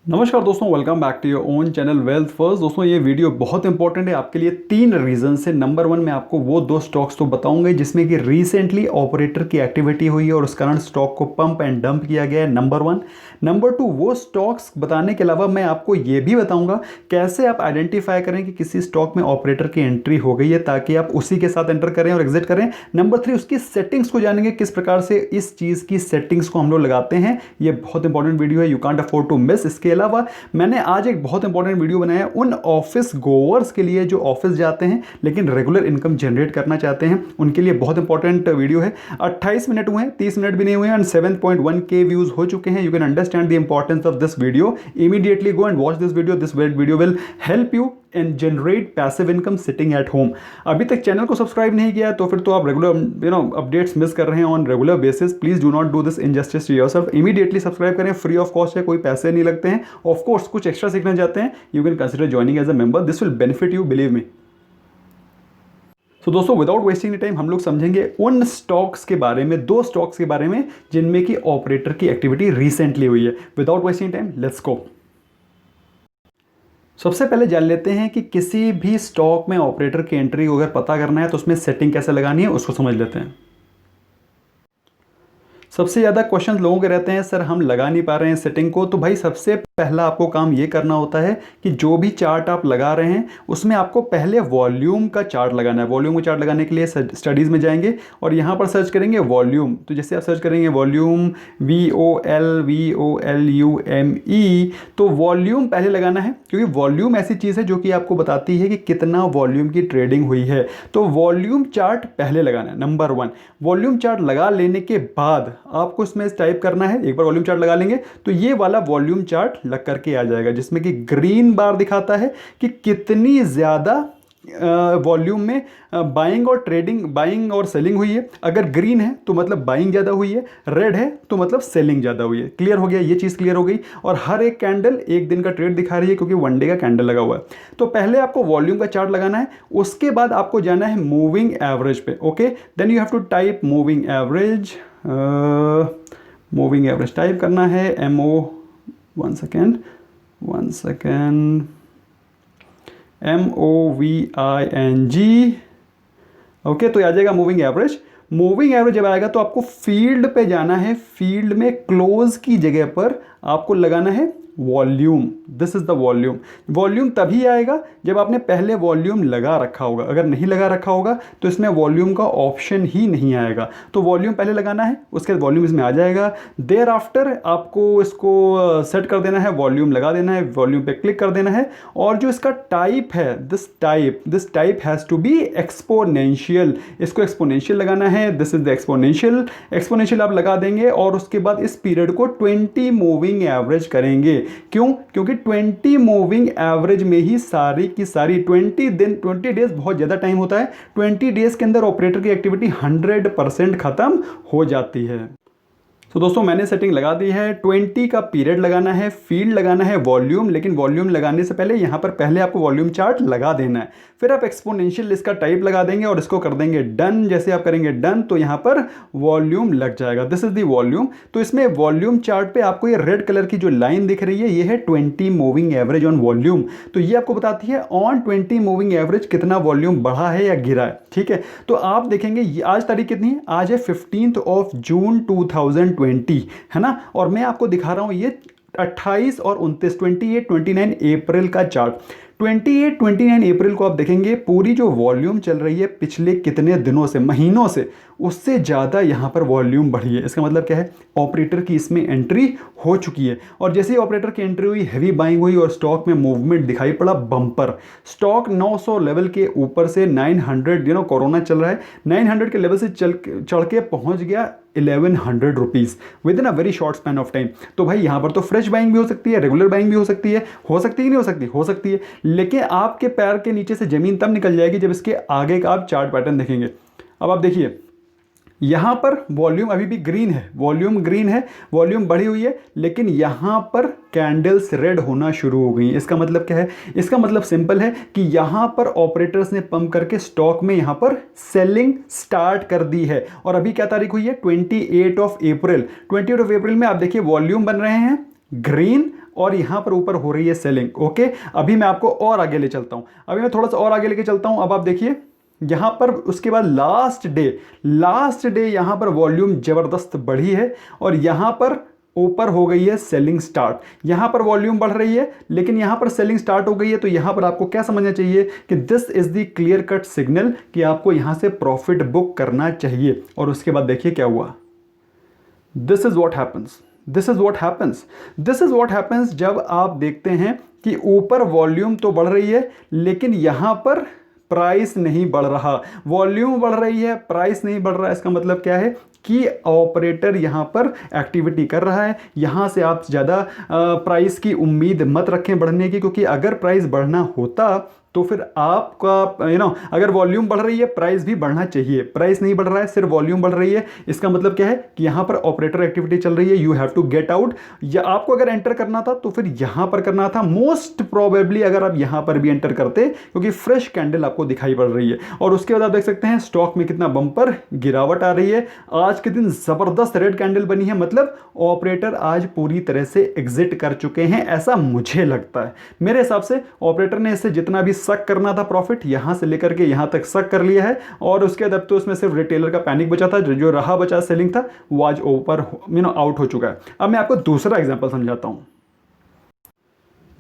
नमस्कार दोस्तों, welcome back to your own channel wealth first. दोस्तों ये वीडियो बहुत इंपॉर्टेंट है आपके लिए 3 रीज़न से। नंबर 1 मैं आपको वो 2 स्टॉक्स तो बताऊंगा जिसमें कि रिसेंटली ऑपरेटर की एक्टिविटी हुई है और उस कारण स्टॉक को पंप एंड डंप किया गया है, नंबर 1। नंबर 2 वो स्टॉक्स बताने के अलावा मैं आपको ये भी बताऊंगा कैसे आप आइडेंटिफाई करें कि किसी स्टॉक में ऑपरेटर की एंट्री हो गई है ताकि आप उसी के साथ एंटर करें और एग्जिट करें। नंबर 3 उसकी सेटिंग्स को जानेंगे, किस प्रकार से इस चीज़ की सेटिंग्स को हम लोग लगाते हैं। ये बहुत इंपॉर्टेंट वीडियो है, you can't afford to miss. इसके अलावा मैंने आज एक बहुत इंपॉर्टेंट वीडियो बनाया है उन ऑफिस गोवर्स के लिए जो ऑफिस जाते हैं लेकिन रेगुलर इनकम जनरेट करना चाहते हैं, उनके लिए बहुत इंपॉर्टेंट वीडियो है। 28 मिनट हुए हैं, 30 मिनट भी नहीं हुए हैं एंड 7.1K व्यूज हो चुके हैं। You can understand the importance of this video. Immediately go and watch this video. This video will help you and generate passive income sitting at home. अभी तक चैनल को सब्सक्राइब नहीं किया है तो फिर तो आप रेगुलर अपडेट्स मिस कर रहे हैं on regular basis. Please do not do this injustice to yourself. Immediately subscribe करें, फ्री ऑफ कॉस्ट है, कोई पैसे नहीं लगते हैं। ऑफ कोर्स कुछ एक्स्ट्रा सीखना चाहते हैं, you can consider joining as a member. This will benefit you, believe me. तो दोस्तों विदाउट वेस्टिंग टाइम हम लोग समझेंगे उन स्टॉक्स के बारे में, 2 स्टॉक्स के बारे में जिनमें कि ऑपरेटर की एक्टिविटी रिसेंटली हुई है। Without wasting time let's go. सबसे पहले जान लेते हैं कि किसी भी स्टॉक में ऑपरेटर की एंट्री को अगर पता करना है तो उसमें सेटिंग कैसे लगानी है, उसको समझ लेते हैं। सबसे ज़्यादा क्वेश्चन लोगों के रहते हैं, सर हम लगा नहीं पा रहे हैं सेटिंग को। तो भाई सबसे पहला आपको काम ये करना होता है कि जो भी चार्ट आप लगा रहे हैं उसमें आपको पहले वॉल्यूम का चार्ट लगाना है। वॉल्यूम का चार्ट लगाने के लिए स्टडीज़ में जाएंगे और यहाँ पर सर्च करेंगे वॉल्यूम। तो जैसे आप सर्च करेंगे वॉल्यूम VOLUME, तो वॉल्यूम पहले लगाना है क्योंकि वॉल्यूम ऐसी चीज़ है जो कि आपको बताती है कि कितना वॉल्यूम की ट्रेडिंग हुई है। तो वॉल्यूम चार्ट पहले लगाना है, नंबर 1। वॉल्यूम चार्ट लगा लेने के बाद आपको इसमें टाइप करना है, एक बार वॉल्यूम चार्ट लगा लेंगे तो ये वाला वॉल्यूम चार्ट लग करके आ जाएगा जिसमें कि ग्रीन बार दिखाता है कि कितनी ज़्यादा वॉल्यूम में बाइंग और ट्रेडिंग, बाइंग और सेलिंग हुई है। अगर ग्रीन है तो मतलब बाइंग ज़्यादा हुई है, रेड है तो मतलब सेलिंग ज़्यादा हुई है। क्लियर हो गया, ये चीज़ क्लियर हो गई। और हर एक कैंडल एक दिन का ट्रेड दिखा रही है क्योंकि 1 डे का कैंडल लगा हुआ है। तो पहले आपको वॉल्यूम का चार्ट लगाना है, उसके बाद आपको जाना है मूविंग एवरेज पे। Okay, then you have to type moving average. Moving average type करना है वन सेकेंड MOVING। ओके, तो आ जाएगा मूविंग एवरेज। मूविंग एवरेज जब आएगा तो आपको फील्ड पे जाना है। फील्ड में क्लोज की जगह पर आपको लगाना है volume. This is the volume. Volume तभी आएगा जब आपने पहले वॉल्यूम लगा रखा होगा। अगर नहीं लगा रखा होगा तो इसमें वॉल्यूम का ऑप्शन ही नहीं आएगा। तो वॉल्यूम पहले लगाना है, उसके बाद वॉल्यूम इसमें आ जाएगा। देयर आफ्टर आपको इसको सेट कर देना है, वॉल्यूम लगा देना है, वॉल्यूम पे क्लिक कर देना है। और जो इसका टाइप है, this type has to be exponential. इसको एक्सपोनेंशियल लगाना है। दिस इज द एक्सपोनेंशियल आप लगा देंगे और उसके बाद इस पीरियड को 20 मूविंग एवरेज करेंगे। क्यों? क्योंकि 20 मूविंग एवरेज में ही सारी की सारी 20 डेज बहुत ज़्यादा टाइम होता है। 20 डेज के अंदर ऑपरेटर की एक्टिविटी 100% खत्म हो जाती है। तो दोस्तों मैंने सेटिंग लगा दी है। 20 का पीरियड लगाना है, फील्ड लगाना है, वॉल्यूम। लेकिन वॉल्यूम लगाने से पहले यहाँ पर पहले आपको वॉल्यूम चार्ट लगा देना है। फिर आप एक्सपोनेंशियल इसका टाइप लगा देंगे और इसको कर देंगे डन। जैसे आप करेंगे डन तो यहाँ पर वॉल्यूम लग जाएगा। This is the volume. तो इसमें वॉल्यूम चार्ट पे आपको ये रेड कलर की जो लाइन दिख रही है ये है 20 मूविंग एवरेज ऑन वॉल्यूम। तो ये आपको बताती है ऑन 20 मूविंग एवरेज कितना वॉल्यूम बढ़ा है या गिरा है। ठीक है, तो आप देखेंगे आज तारीख कितनी है, आज है 15 जून 2020, है ना। और मैं आपको दिखा रहा हूं ये 28 और 29 अप्रैल का चार्ट। 29 अप्रैल को आप देखेंगे पूरी जो वॉल्यूम चल रही है पिछले कितने दिनों से, महीनों से, उससे ज़्यादा यहाँ पर वॉल्यूम बढ़ी है। इसका मतलब क्या है, ऑपरेटर की इसमें एंट्री हो चुकी है। और जैसे ही ऑपरेटर की एंट्री हुई, हैवी बाइंग हुई और स्टॉक में मूवमेंट दिखाई पड़ा बम्पर। स्टॉक 900 लेवल के ऊपर से 900, कोरोना चल रहा है, 900 के लेवल से चढ़ के पहुँच गया 1100 rupees with in a very short span of time. तो भाई यहाँ पर तो फ्रेश बाइंग भी हो सकती है, रेगुलर बाइंग भी हो सकती है कि नहीं हो सकती है। लेकिन आपके पैर के नीचे से ज़मीन तब निकल जाएगी जब इसके आगे का आप चार्ट पैटर्न देखेंगे। अब आप देखिए यहाँ पर वॉल्यूम अभी भी ग्रीन है, वॉल्यूम बढ़ी हुई है, लेकिन यहाँ पर कैंडल्स रेड होना शुरू हो गई। इसका मतलब क्या है, इसका मतलब सिंपल है कि यहाँ पर ऑपरेटर्स ने पंप करके स्टॉक में यहाँ पर सेलिंग स्टार्ट कर दी है। और अभी क्या तारीख हुई है, 28 अप्रैल में आप देखिए वॉल्यूम बन रहे हैं ग्रीन और यहाँ पर ऊपर हो रही है सेलिंग। ओके, अभी मैं आपको और आगे ले चलता हूँ, अभी मैं थोड़ा सा और आगे लेके चलता हूँ। अब आप देखिए यहाँ पर उसके बाद लास्ट डे यहाँ पर वॉल्यूम ज़बरदस्त बढ़ी है और यहाँ पर ऊपर हो गई है सेलिंग स्टार्ट। यहाँ पर वॉल्यूम बढ़ रही है लेकिन यहाँ पर सेलिंग स्टार्ट हो गई है। तो यहाँ पर आपको क्या समझना चाहिए कि this is the clear cut signal कि आपको यहाँ से प्रॉफिट बुक करना चाहिए। और उसके बाद देखिए क्या हुआ, दिस इज व्हाट हैपन्स जब आप देखते हैं कि ऊपर वॉल्यूम तो बढ़ रही है लेकिन यहाँ पर प्राइस नहीं बढ़ रहा। वॉल्यूम बढ़ रही है, प्राइस नहीं बढ़ रहा है। इसका मतलब क्या है कि ऑपरेटर यहाँ पर एक्टिविटी कर रहा है। यहाँ से आप ज़्यादा प्राइस की उम्मीद मत रखें बढ़ने की, क्योंकि अगर प्राइस बढ़ना होता तो फिर आपका अगर वॉल्यूम बढ़ रही है प्राइस भी बढ़ना चाहिए। प्राइस नहीं बढ़ रहा है, सिर्फ वॉल्यूम बढ़ रही है। इसका मतलब क्या है कि यहाँ पर ऑपरेटर एक्टिविटी चल रही है। You have to get out. या आपको अगर एंटर करना था तो फिर यहाँ पर करना था। मोस्ट प्रोबेबली अगर आप यहाँ पर भी एंटर करते, क्योंकि फ्रेश कैंडल आपको दिखाई पड़ रही है। और उसके बाद आप देख सकते हैं स्टॉक में कितना बम्पर गिरावट आ रही है। आज के दिन जबरदस्त रेड कैंडल बनी है, मतलब ऑपरेटर आज पूरी तरह से एग्जिट कर चुके हैं, ऐसा मुझे लगता है। मेरे हिसाब से ऑपरेटर ने इससे जितना भी सक करना था प्रॉफिट, यहां से लेकर के यहां तक सक कर लिया है। और उसके बाद तो उसमें सिर्फ रिटेलर का पैनिक बचा था, जो रहा बचा सेलिंग था वो आज ऊपर आउट हो चुका है। अब मैं आपको दूसरा एग्जांपल समझाता हूं।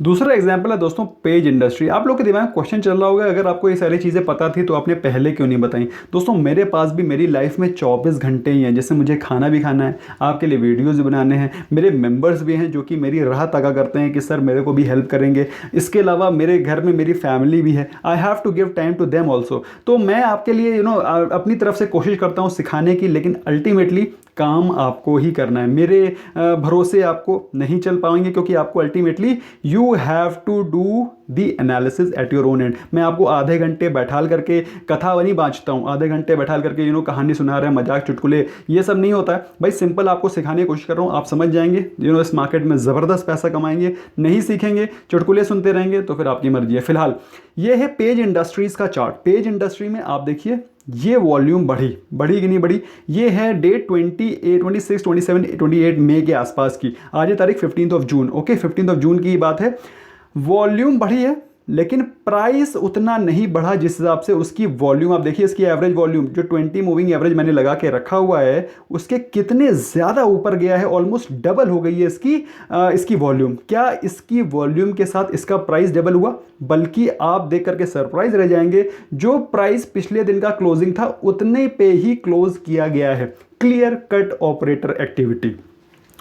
दूसरा एग्जाम्पल है दोस्तों पेज इंडस्ट्री। आप लोग के दिमाग में क्वेश्चन चल रहा होगा, अगर आपको ये सारी चीज़ें पता थी तो आपने पहले क्यों नहीं बताई। दोस्तों मेरे पास भी मेरी लाइफ में 24 घंटे ही हैं, जैसे मुझे खाना भी खाना है, आपके लिए वीडियोज़ भी बनाने हैं, मेरे मेंबर्स भी हैं जो कि मेरी राह तका करते हैं कि सर मेरे को भी हेल्प करेंगे। इसके अलावा मेरे घर में मेरी फैमिली भी है, I have to give time to them also. तो मैं आपके लिए अपनी तरफ से कोशिश करता हूँ सिखाने की, लेकिन अल्टीमेटली काम आपको ही करना है। मेरे भरोसे आपको नहीं चल पाएंगे, क्योंकि आपको ultimately you have to do the analysis at your own end. मैं आपको आधे घंटे बैठाल करके कथा नहीं बाँचता हूँ, आधे घंटे बैठाल करके कहानी सुना रहे हैं, मजाक चुटकुले, ये सब नहीं होता है भाई। सिंपल आपको सिखाने की कोशिश कर रहा हूँ, आप समझ जाएंगे, इस मार्केट में ज़बरदस्त पैसा कमाएंगे। नहीं सीखेंगे, चुटकुले सुनते रहेंगे तो फिर आपकी मर्जी है। फिलहाल ये है पेज इंडस्ट्रीज़ का चार्ट। पेज इंडस्ट्री में आप देखिए ये वॉल्यूम बढ़ी कि नहीं बढ़ी। ये है डेट 28, 26, 27, 28 मई के आसपास की। आज है तारीख 15 जून। ओके, 15 जून की बात है। वॉल्यूम बढ़ी है लेकिन प्राइस उतना नहीं बढ़ा जिस हिसाब से उसकी वॉल्यूम। आप देखिए इसकी एवरेज वॉल्यूम जो 20 मूविंग एवरेज मैंने लगा के रखा हुआ है उसके कितने ज़्यादा ऊपर गया है, ऑलमोस्ट डबल हो गई है इसकी वॉल्यूम। क्या इसकी वॉल्यूम के साथ इसका प्राइस डबल हुआ? बल्कि आप देख करके सरप्राइज रह जाएंगे, जो प्राइस पिछले दिन का क्लोजिंग था उतने पे ही क्लोज किया गया है। Clear cut operator activity.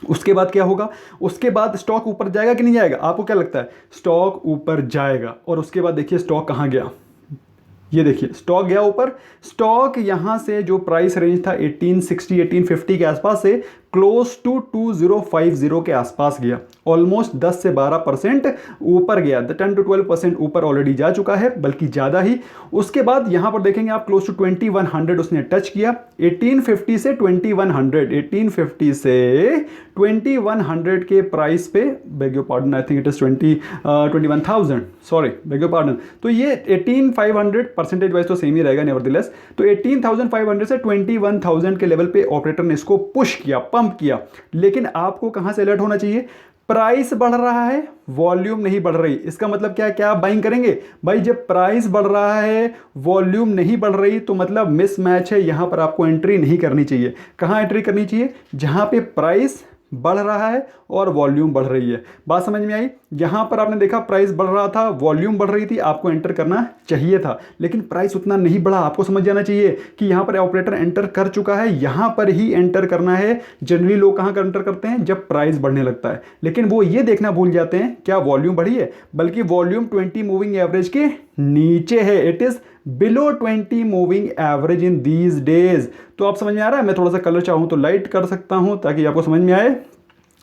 उसके बाद क्या होगा? उसके बाद स्टॉक ऊपर जाएगा कि नहीं जाएगा? आपको क्या लगता है? स्टॉक ऊपर जाएगा। और उसके बाद देखिए स्टॉक कहाँ गया, ये देखिए स्टॉक गया ऊपर। स्टॉक यहां से जो प्राइस रेंज था 1860 1850 के आसपास से क्लोज टू 2050 के आसपास गया। ऑलमोस्ट 10 से 12% ऊपर गया, 10 to 12% ऊपर ऑलरेडी जा चुका है, बल्कि ज़्यादा ही। उसके बाद यहाँ पर देखेंगे आप क्लोज टू 2100 उसने टच किया। 1850 से 2100, 1850 से 2100 के प्राइस पे, bag your pardon, I think it is 21,000, sorry bag your pardon. तो ये 18,500 परसेंटेज वाइज तो सेम ही रहेगा नेवरदलेस। तो 18,500 से 21,000 के लेवल पे ऑपरेटर ने इसको पुश किया, पंप किया। लेकिन आपको कहां से अलर्ट होना चाहिए? प्राइस बढ़ रहा है, वॉल्यूम नहीं बढ़ रही। इसका मतलब क्या है? क्या आप बाइंग करेंगे? भाई जब प्राइस बढ़ रहा है, वॉल्यूम नहीं बढ़ रही, तो मतलब मिसमैच है। यहां पर आपको एंट्री नहीं करनी चाहिए। कहां एंट्री करनी चाहिए? जहां पे प्राइस बढ़ रहा है और वॉल्यूम बढ़ रही है। बात समझ में आई? यहां पर आपने देखा प्राइस बढ़ रहा था, वॉल्यूम बढ़ रही थी, आपको एंटर करना चाहिए था, लेकिन प्राइस उतना नहीं बढ़ा। आपको समझ जाना चाहिए कि यहां पर ऑपरेटर एंटर कर चुका है, यहां पर ही एंटर करना है। जनरली लोग कहां एंटर करते हैं? जब प्राइस बढ़ने लगता है, लेकिन वो ये देखना भूल जाते हैं क्या वॉल्यूम बढ़ी है, बल्कि वॉल्यूम 20 मूविंग एवरेज के नीचे है। It is below 20 moving average in these days. तो आप समझ में आ रहा है? मैं थोड़ा सा कलर चाहूं तो लाइट कर सकता हूं ताकि आपको समझ में आए।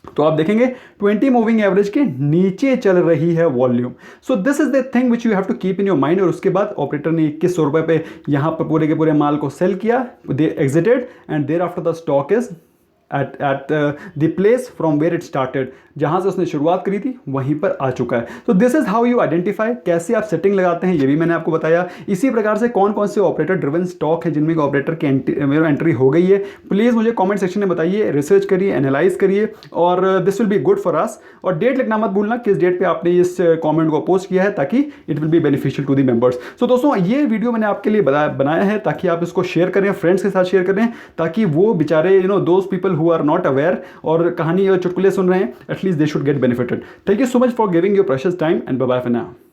तो आप देखेंगे 20 मूविंग एवरेज के नीचे चल रही है volume. So this is the thing which you have to keep in your mind. और उसके बाद ऑपरेटर ने 2100 रुपए पे यहां पर पूरे के पूरे माल को सेल किया, they exited and thereafter the stock is at the place from where it started, जहाँ से उसने शुरुआत करी थी वहीं पर आ चुका है। तो this is how you identify, कैसे आप सेटिंग लगाते हैं ये भी मैंने आपको बताया। इसी प्रकार से कौन कौन से ऑपरेटर ड्रिवन स्टॉक है जिनमें ऑपरेटर की एंट्री हो गई है, प्लीज़ मुझे कमेंट सेक्शन में बताइए, रिसर्च करिए, एनालाइज करिए, और this will be good for us. और डेट लिखना मत भूलना किस डेट पे आपने इस कमेंट को पोस्ट किया है, ताकि it will be beneficial to the members. So दोस्तों ये वीडियो मैंने आपके लिए बनाया है ताकि आप इसको शेयर करें, फ्रेंड्स के साथ शेयर करें, ताकि वो बेचारे those people who are not aware और कहानी और चुटकुले सुन रहे हैं, at least they should get benefited. Thank you so much for giving your precious time and bye bye for now.